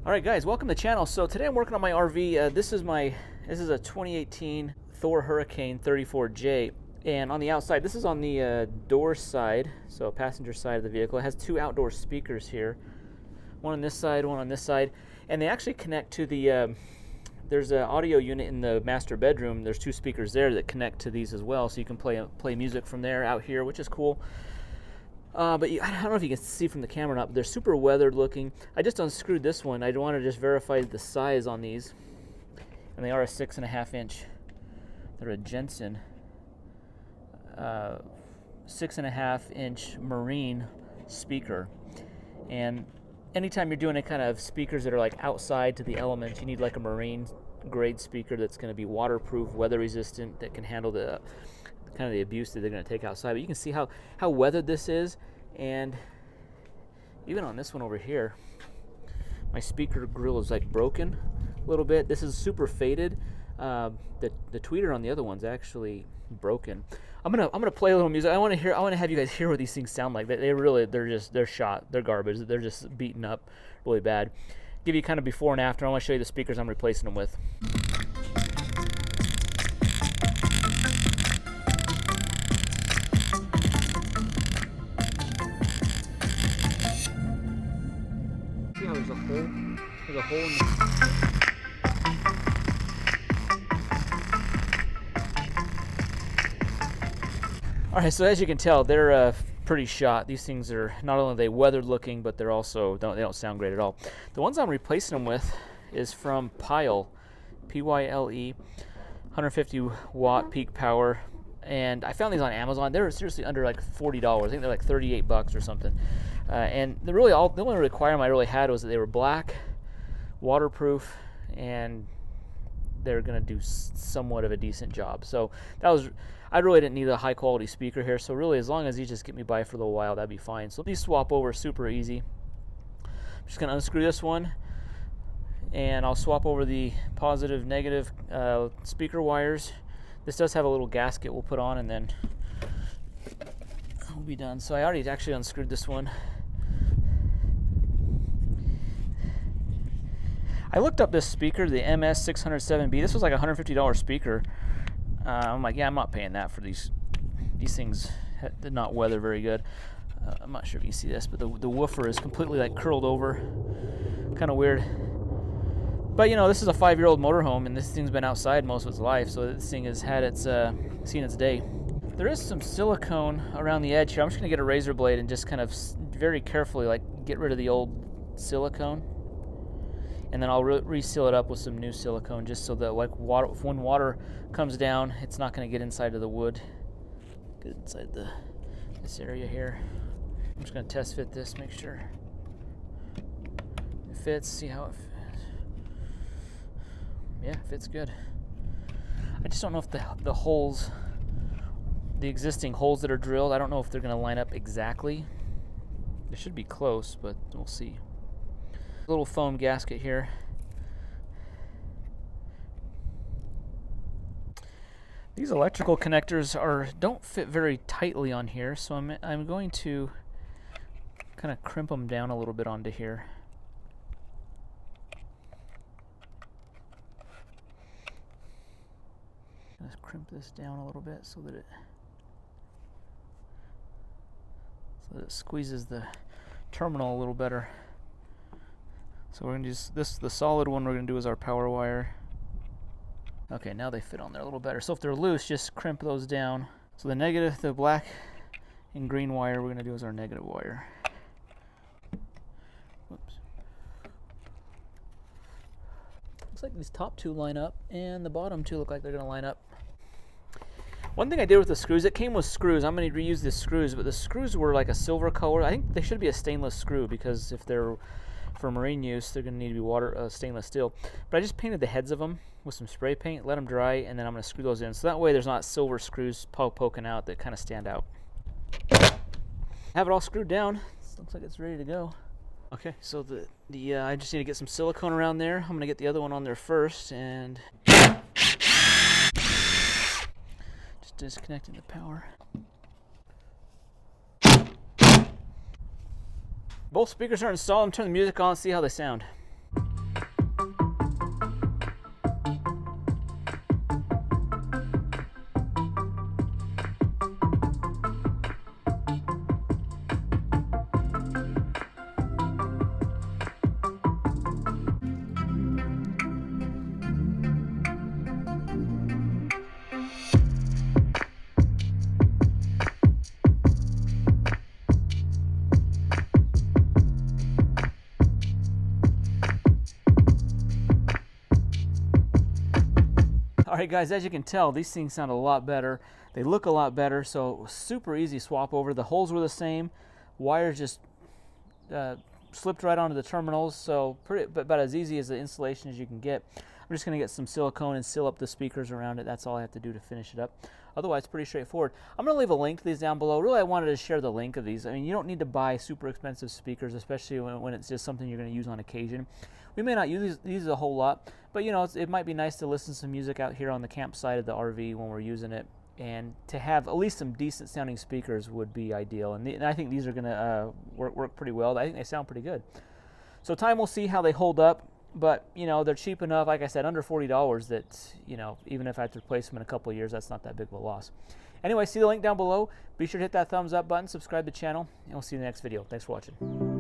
Alright guys, welcome to the channel. So today I'm working on my RV. This is a 2018 Thor Hurricane 34J, and on the outside, this is on the door side, so passenger side of the vehicle. It has two outdoor speakers here, one on this side, one on this side, and they actually connect to the there's an audio unit in the master bedroom. There's two speakers there that connect to these as well, so you can play music from there out here, which is cool. But I don't know if you can see from the camera or not, but they're super weathered looking. I just unscrewed this one. I want to just verify the size on these. And they are a 6.5 inch. They're a Jensen 6.5 inch marine speaker. And anytime you're doing any kind of speakers that are like outside to the elements, you need like a marine grade speaker that's going to be waterproof, weather resistant, that can handle the kind of the abuse that they're going to take outside. But you can see how weathered this is, and even on this one over here, my speaker grill is like broken a little bit. This is super faded. The tweeter on the other one's actually broken. I'm gonna play a little music. I want to have you guys hear what these things sound like. They're shot. They're garbage. They're just beaten up really bad. Give you kind of before and after. I want to show you the speakers I'm replacing them with. See how there's a hole? There's a hole in the... Alright, so as you can tell, they're pretty shot. These things are not only they weathered looking, but they're also they don't sound great at all. The ones I'm replacing them with is from Pyle, P-Y-L-E, 150 watt peak power. And I found these on Amazon. They were seriously under like $40. I think they're like 38 bucks or something. And the only requirement I really had was that they were black, waterproof, and they're going to do somewhat of a decent job. So I really didn't need a high quality speaker here. So really, as long as you just get me by for a little while, that'd be fine. So these swap over super easy. I'm just going to unscrew this one, and I'll swap over the positive, negative speaker wires. This does have a little gasket we'll put on, and then we'll be done. So I already actually unscrewed this one. I looked up this speaker, the MS607B. This was like a $150 speaker. I'm like, yeah, I'm not paying that for these things. Did not weather very good. I'm not sure if you can see this, but the woofer is completely like curled over. Kind of weird. But you know, this is a 5-year-old motorhome, and this thing's been outside most of its life, so this thing has had seen its day. There is some silicone around the edge here. I'm just gonna get a razor blade and just kind of very carefully like get rid of the old silicone, and then I'll reseal it up with some new silicone, just so that like when water comes down, it's not gonna get inside of the wood. Get inside this area here. I'm just gonna test fit this, make sure it fits. See how it fits. Yeah, fits good. I just don't know if the holes, the existing holes that are drilled, I don't know if they're going to line up exactly. They should be close, but we'll see. A little foam gasket here. These electrical connectors don't fit very tightly on here, so I'm going to kind of crimp them down a little bit onto here. Let's crimp this down a little bit so that it squeezes the terminal a little better. So we're gonna use this. The solid one we're gonna do is our power wire. Okay, now they fit on there a little better. So if they're loose, just crimp those down. So the negative, the black and green wire we're gonna do is our negative wire. Whoops. Looks like these top two line up, and the bottom two look like they're gonna line up. One thing I did with the screws, it came with screws. I'm going to reuse the screws, but the screws were like a silver color. I think they should be a stainless screw, because if they're for marine use, they're going to need to be stainless steel. But I just painted the heads of them with some spray paint, let them dry, and then I'm going to screw those in. So that way there's not silver screws poking out that kind of stand out. Have it all screwed down. This looks like it's ready to go. Okay, so I just need to get some silicone around there. I'm going to get the other one on there first, and disconnecting the power. Both speakers are installed. I'm turning the music on, see how they sound. All right, guys, as you can tell, these things sound a lot better. They look a lot better, so it was super easy to swap over. The holes were the same. Wires just slipped right onto the terminals, so about as easy as the installation as you can get. I'm just going to get some silicone and seal up the speakers around it. That's all I have to do to finish it up. Otherwise, pretty straightforward. I'm going to leave a link to these down below. Really, I wanted to share the link of these. I mean, you don't need to buy super expensive speakers, especially when it's just something you're going to use on occasion. We may not use these a whole lot, but you know, it might be nice to listen to some music out here on the campsite of the RV when we're using it, and to have at least some decent sounding speakers would be ideal. And I think these are going to work pretty well. I think they sound pretty good. So time will see how they hold up. But, you know, they're cheap enough, like I said, under $40 that, you know, even if I have to replace them in a couple of years, that's not that big of a loss. Anyway, see the link down below. Be sure to hit that thumbs up button, subscribe to the channel, and we'll see you in the next video. Thanks for watching.